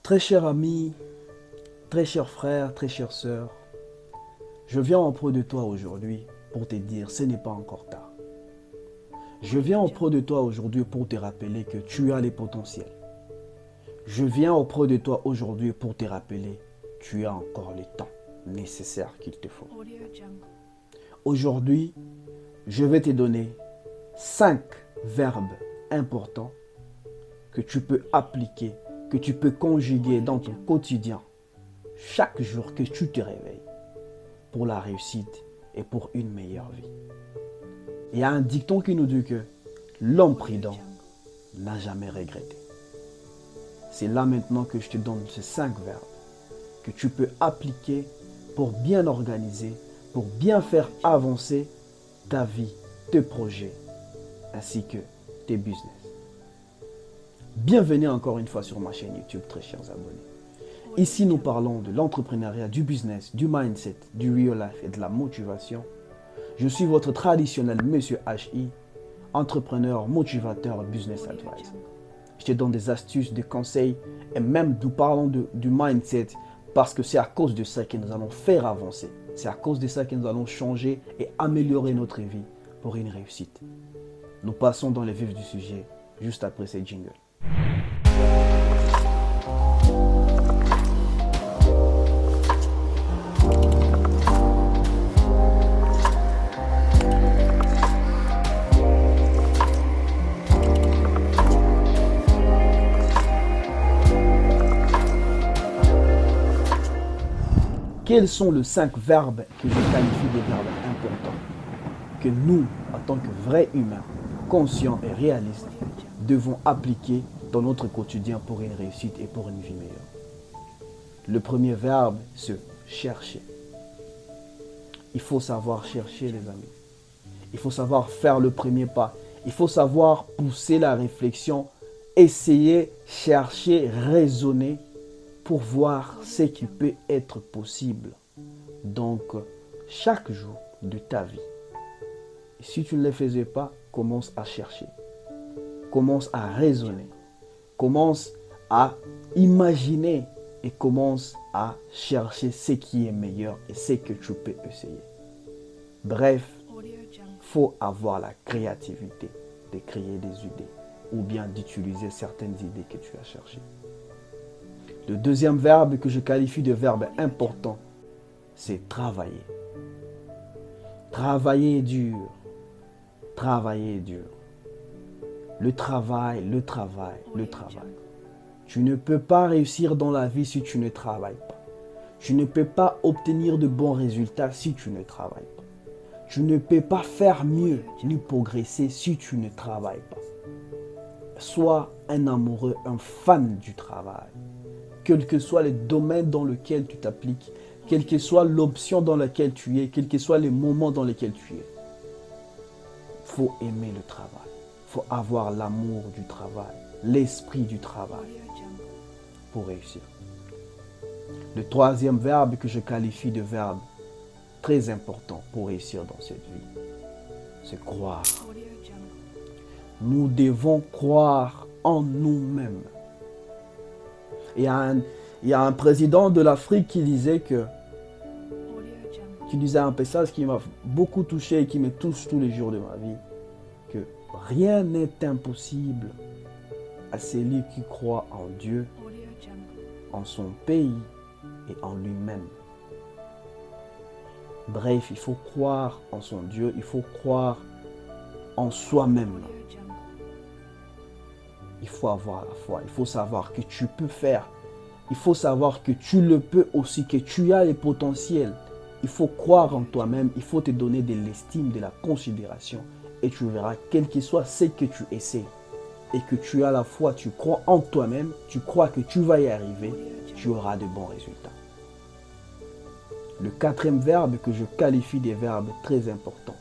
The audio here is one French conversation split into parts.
Très cher ami, très cher frère, très chère sœur, je viens auprès de toi aujourd'hui pour te dire ce n'est pas encore tard. Je viens auprès de toi aujourd'hui pour te rappeler que tu as les potentiels. Je viens auprès de toi aujourd'hui pour te rappeler que tu as encore le temps nécessaire qu'il te faut. Aujourd'hui, je vais te donner 5 verbes importants que tu peux appliquer, que tu peux conjuguer dans ton quotidien, chaque jour que tu te réveilles, pour la réussite et pour une meilleure vie. Il y a un dicton qui nous dit que l'homme prudent n'a jamais regretté. C'est là maintenant que je te donne ces 5 verbes que tu peux appliquer pour bien organiser, pour bien faire avancer ta vie, tes projets, ainsi que tes business. Bienvenue encore une fois sur ma chaîne YouTube, très chers abonnés. Ici, nous parlons de l'entrepreneuriat, du business, du mindset, du real life et de la motivation. Je suis votre traditionnel Monsieur HI, entrepreneur, motivateur, business advisor. Je te donne des astuces, des conseils et même nous parlons du mindset parce que c'est à cause de ça que nous allons faire avancer. C'est à cause de ça que nous allons changer et améliorer notre vie pour une réussite. Nous passons dans le vif du sujet juste après ces jingles. Quels sont les 5 verbes que je qualifie de verbes importants que nous, en tant que vrais humains, conscients et réalistes, devons appliquer dans notre quotidien pour une réussite et pour une vie meilleure? Le premier verbe, c'est chercher. Il faut savoir chercher, les amis. Il faut savoir faire le premier pas. Il faut savoir pousser la réflexion, essayer, chercher, raisonner pour voir ce qui peut être possible. Donc, chaque jour de ta vie. Et si tu ne le faisais pas, commence à chercher. Commence à raisonner. Commence à imaginer et commence à chercher ce qui est meilleur et ce que tu peux essayer. Bref, il faut avoir la créativité de créer des idées ou bien d'utiliser certaines idées que tu as cherchées. Le deuxième verbe que je qualifie de verbe important, c'est travailler. Travailler dur. Travailler dur. Le travail, le travail, le travail. Tu ne peux pas réussir dans la vie si tu ne travailles pas. Tu ne peux pas obtenir de bons résultats si tu ne travailles pas. Tu ne peux pas faire mieux ni progresser si tu ne travailles pas. Sois un amoureux, un fan du travail. Quel que soit le domaine dans lequel tu t'appliques, quelle que soit l'option dans laquelle tu es, quels que soient les moments dans lesquels tu es. Il faut aimer le travail. Il faut avoir l'amour du travail, l'esprit du travail pour réussir. Le troisième verbe que je qualifie de verbe très important pour réussir dans cette vie, c'est croire. Nous devons croire en nous-mêmes. Il y a un président de l'Afrique qui disait un passage qui m'a beaucoup touché et qui me touche tous les jours de ma vie, que rien n'est impossible à celui qui croit en Dieu, en son pays et en lui-même. Bref, il faut croire en son Dieu, il faut croire en soi-même. Il faut avoir la foi, il faut savoir que tu peux faire. Il faut savoir que tu le peux aussi, que tu as les potentiels. Il faut croire en toi-même, il faut te donner de l'estime, de la considération. Et tu verras, quel que soit ce que tu essaies, et que tu as la foi, tu crois en toi-même, tu crois que tu vas y arriver, tu auras de bons résultats. Le quatrième verbe que je qualifie des verbes très importants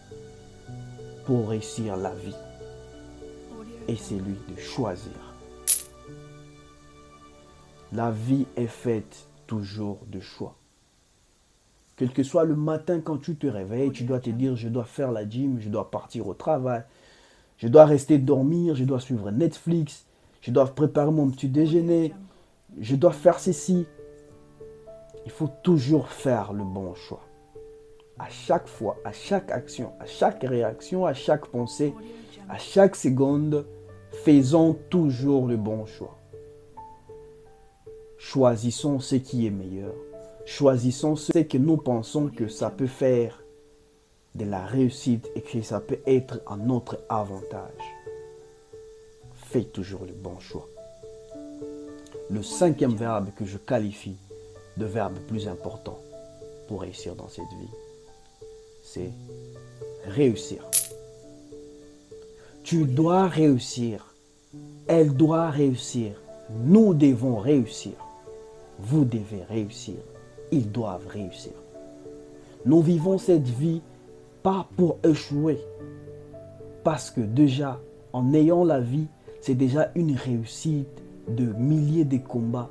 pour réussir la vie est celui de choisir. La vie est faite toujours de choix. Quel que soit le matin quand tu te réveilles, tu dois te dire, je dois faire la gym, je dois partir au travail, je dois rester dormir, je dois suivre Netflix, je dois préparer mon petit déjeuner, je dois faire ceci. Il faut toujours faire le bon choix. À chaque fois, à chaque action, à chaque réaction, à chaque pensée, à chaque seconde, faisons toujours le bon choix. Choisissons ce qui est meilleur. Choisissons ce que nous pensons que ça peut faire de la réussite et que ça peut être à notre avantage. Fais toujours le bon choix. Le cinquième verbe que je qualifie de verbe plus important pour réussir dans cette vie, c'est réussir. Tu dois réussir. Elle doit réussir. Nous devons réussir. Vous devez réussir. Ils doivent réussir. Nous vivons cette vie pas pour échouer. Parce que déjà, en ayant la vie, c'est déjà une réussite de milliers de combats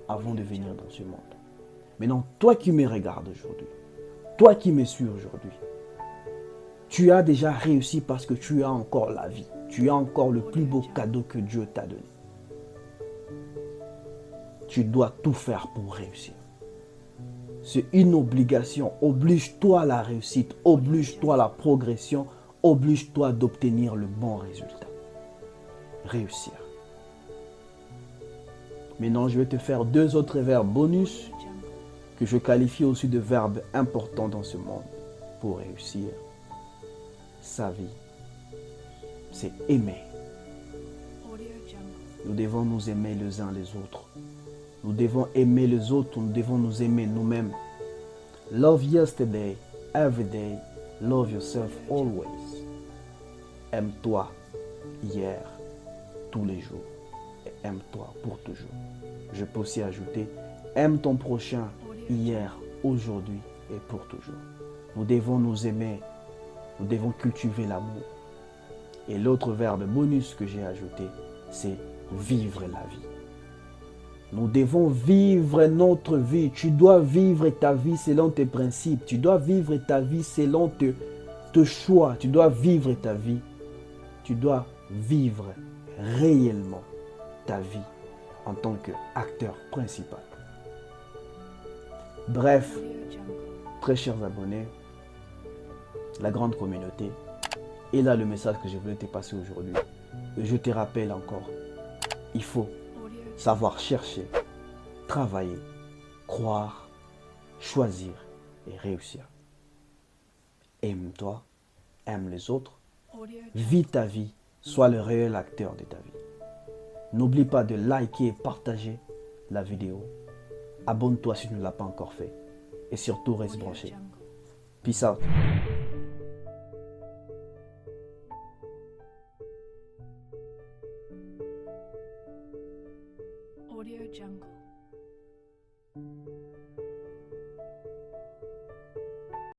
avant de venir dans ce monde. Maintenant, toi qui me regardes aujourd'hui, toi qui me suis aujourd'hui, tu as déjà réussi parce que tu as encore la vie. Tu as encore le plus beau cadeau que Dieu t'a donné. Tu dois tout faire pour réussir. C'est une obligation. Oblige-toi à la réussite, oblige-toi à la progression, oblige-toi d'obtenir le bon résultat. Réussir. Maintenant, je vais te faire deux autres verbes bonus que je qualifie aussi de verbes importants dans ce monde pour réussir sa vie. C'est aimer. Nous devons nous aimer les uns les autres. Nous devons aimer les autres, nous devons nous aimer nous-mêmes. Love yesterday, every day, love yourself always. Aime-toi hier, tous les jours, et aime-toi pour toujours. Je peux aussi ajouter, aime ton prochain hier, aujourd'hui et pour toujours. Nous devons nous aimer, nous devons cultiver l'amour. Et l'autre verbe bonus que j'ai ajouté, c'est vivre la vie. Nous devons vivre notre vie. Tu dois vivre ta vie selon tes principes. Tu dois vivre ta vie selon tes choix. Tu dois vivre ta vie. Tu dois vivre réellement ta vie en tant qu'acteur principal. Bref, très chers abonnés, la grande communauté, et là le message que je voulais te passer aujourd'hui. Je te rappelle encore, il faut savoir chercher, travailler, croire, choisir et réussir. Aime-toi, aime les autres, vis ta vie, sois le réel acteur de ta vie. N'oublie pas de liker et partager la vidéo. Abonne-toi si tu ne l'as pas encore fait. Et surtout, reste branché. Peace out. Audio Jungle.